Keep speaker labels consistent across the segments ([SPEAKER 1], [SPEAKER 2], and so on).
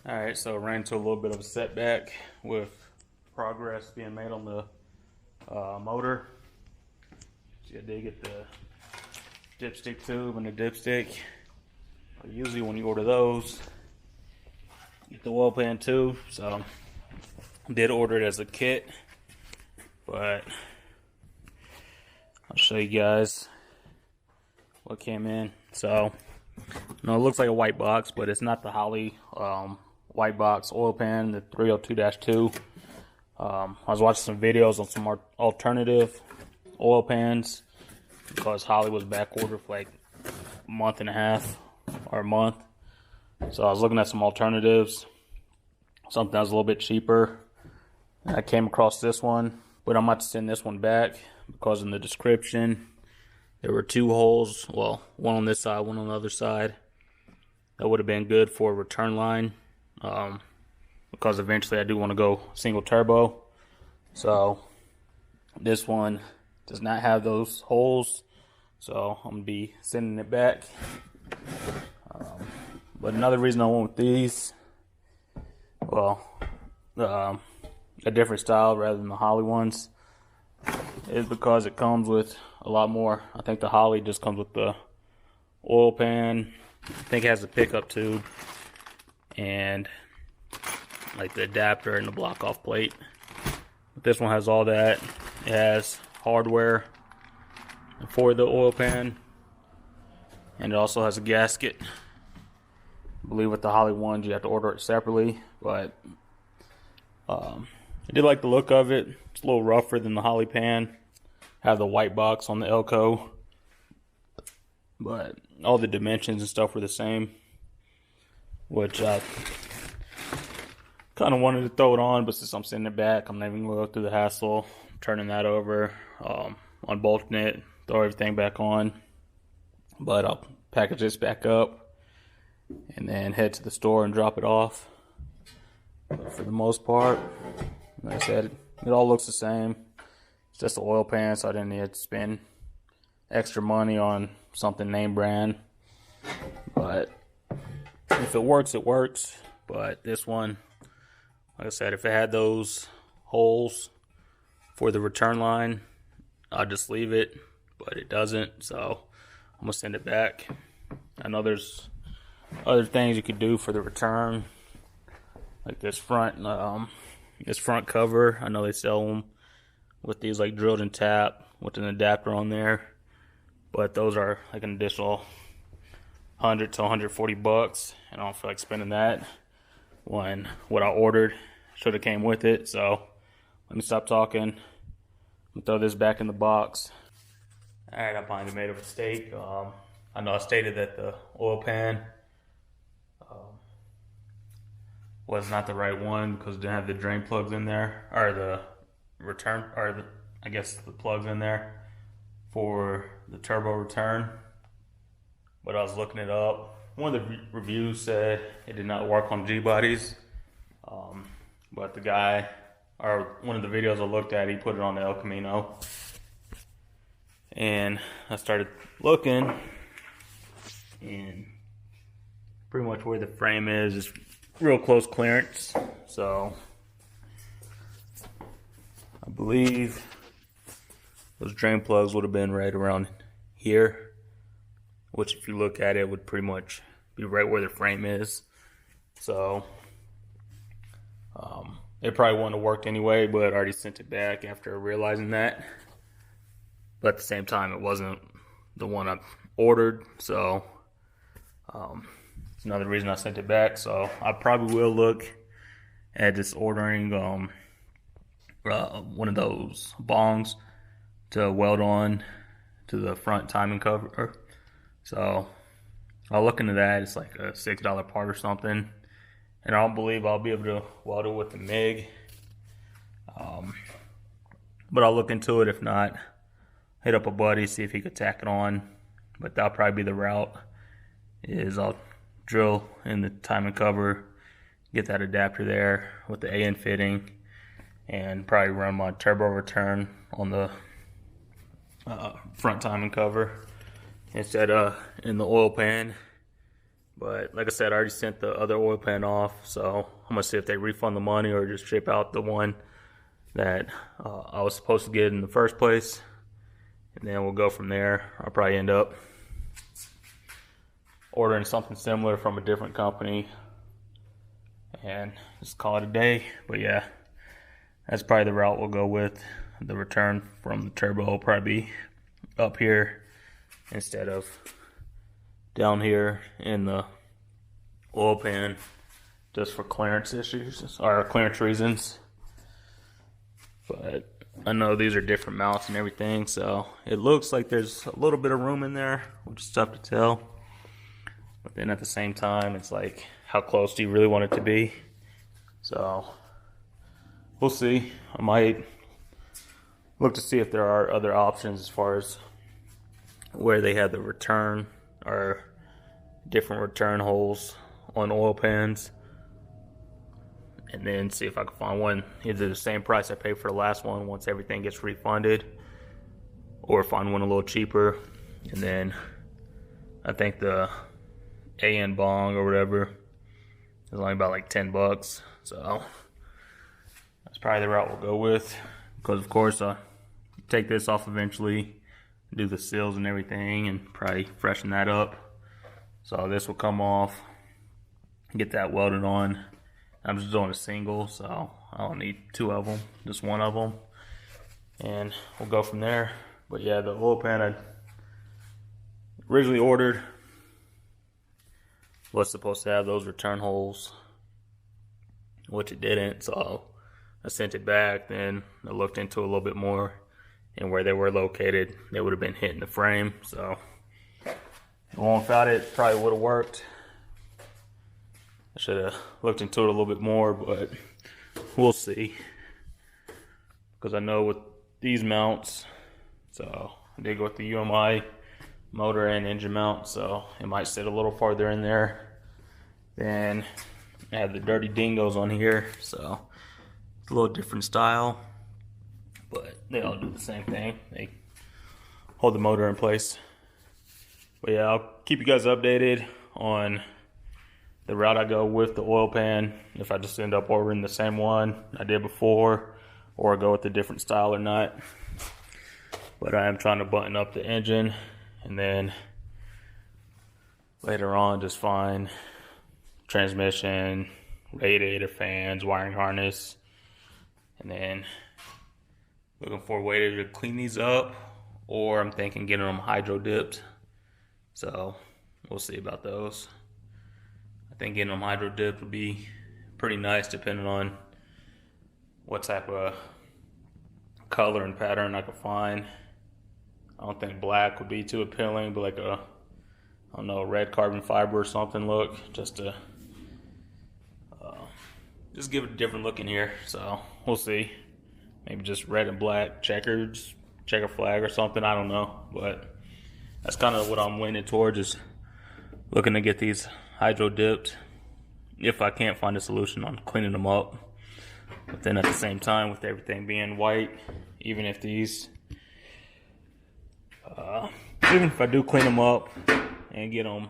[SPEAKER 1] Alright, so I ran into a little bit of a setback with progress being made on the motor. So I did get the dipstick tube and the dipstick. Usually when you order those, you get the oil pan too. So I did order it as a kit, but I'll show you guys what came in. So it looks like a white box, but it's not the Holley white box oil pan, the 302-2. I was watching some videos on some alternative oil pans because Holley was back ordered for like a month and a half or a month. So I was looking at some alternatives, something that was a little bit cheaper. And I came across this one, but I'm about to send this one back because in the description there were two holes, well, one on this side, one on the other side. That would have been good for a return line, because eventually I do want to go single turbo. So this one does not have those holes, so I'm going to be sending it back. But another reason I went with these, well, a different style rather than the Holley ones, is because it comes with a lot more. I think the Holley just comes with the oil pan. I think it has a pickup tube and like the adapter and the block off plate. But this one has all that. It has hardware for the oil pan, and it also has a gasket. I believe with the Holley ones you have to order it separately, but I did like the look of it. It's a little rougher than the Holley pan. Have the white box on the Elco, but all the dimensions and stuff were the same, which I kind of wanted to throw it on, but since I'm sending it back, I'm not even going to go through the hassle turning that over, unbolting it, throw everything back on. But I'll package this back up and then head to the store and drop it off. But for the most part, like I said, it all looks the same. It's just an oil pan, so I didn't need to spend extra money on something name brand. But if it works, it works. But this one, like I said, if it had those holes for the return line, I'll just leave it, but it doesn't, so I'm gonna send it back. I know there's other things you could do for the return, like this front cover. I know they sell them with these like drilled and tap with an adapter on there, but those are like an additional $100 to $140, and I don't feel like spending that when what I ordered should have came with it. So let me stop talking and throw this back in the box. Alright, I finally made a mistake. I know I stated that the oil pan was not the right one because it didn't have the drain plugs in there, or the return, or the, I guess the plugs in there for the turbo return. But I was looking it up. One of the reviews said it did not work on G-bodies. But the guy, or one of the videos I looked at, he put it on the El Camino. And I started looking, and pretty much where the frame is real close clearance. So I believe those drain plugs would have been right around here, which if you look at it would pretty much be right where the frame is. So it probably wouldn't have worked anyway, but I already sent it back after realizing that. But at the same time, it wasn't the one I ordered, so it's another reason I sent it back. So I probably will look at just ordering one of those bongs to weld on to the front timing cover. So I'll look into that. It's like a $6 part or something, and I don't believe I'll be able to weld it with the MIG. But I'll look into it. If not, hit up a buddy, see if he could tack it on. But that'll probably be the route, is I'll drill in the timing cover, get that adapter there with the AN fitting, and probably run my turbo return on the front timing cover instead of in the oil pan. But like I said, I already sent the other oil pan off, so I'm gonna see if they refund the money or just ship out the one that I was supposed to get in the first place, and then we'll go from there. I'll probably end up ordering something similar from a different company and just call it a day. But yeah, that's probably the route we'll go with. The return from the turbo will probably be up here instead of down here in the oil pan, just for clearance issues or clearance reasons. But I know these are different mounts and everything, so it looks like there's a little bit of room in there, which is tough to tell. But then at the same time, it's like, how close do you really want it to be? So we'll see. I might look to see if there are other options as far as where they have the return or different return holes on oil pans, and then see if I can find one either the same price I paid for the last one once everything gets refunded, or find one a little cheaper. And then I think the AN bong or whatever is only about like 10 bucks, so that's probably the route we'll go with, because of course I take this off eventually, do the seals and everything, and probably freshen that up. So this will come off, get that welded on. I'm just doing a single, so I don't need two of them, just one of them, and we'll go from there. But yeah, the oil pan I originally ordered was supposed to have those return holes, which it didn't, so I sent it back. Then I looked into it a little bit more, and where they were located, they would have been hitting the frame. So going without it probably would have worked. I should have looked into it a little bit more, but we'll see. Because I know with these mounts, so I did go with the UMI motor and engine mount, so it might sit a little farther in there. Then I have the dirty dingoes on here, so it's a little different style, but they all do the same thing. They hold the motor in place. But yeah, I'll keep you guys updated on the route I go with the oil pan, if I just end up ordering the same one I did before, or go with a different style or not. But I am trying to button up the engine, and then later on just find transmission, radiator fans, wiring harness, and then looking for a way to clean these up, or I'm thinking getting them hydro dipped. So we'll see about those. I think getting them hydro dipped would be pretty nice, depending on what type of color and pattern I could find. I don't think black would be too appealing, but like a, I don't know, red carbon fiber or something look, just to just give it a different look in here. So we'll see. Maybe just red and black checkers, checker flag or something, I don't know. But that's kind of what I'm leaning towards, is looking to get these hydro dipped if I can't find a solution on cleaning them up. But then at the same time, with everything being white, even if these even if I do clean them up and get them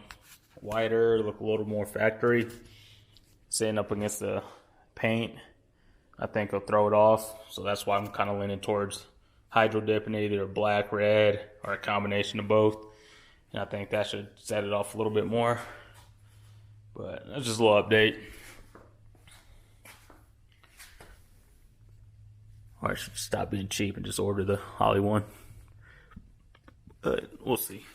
[SPEAKER 1] whiter, look a little more factory, sitting up against the paint, I think it'll throw it off. So that's why I'm kind of leaning towards hydro dipping either black, red, or a combination of both. And I think that should set it off a little bit more. But that's just a little update. Or I should stop being cheap and just order the Holly one. But we'll see.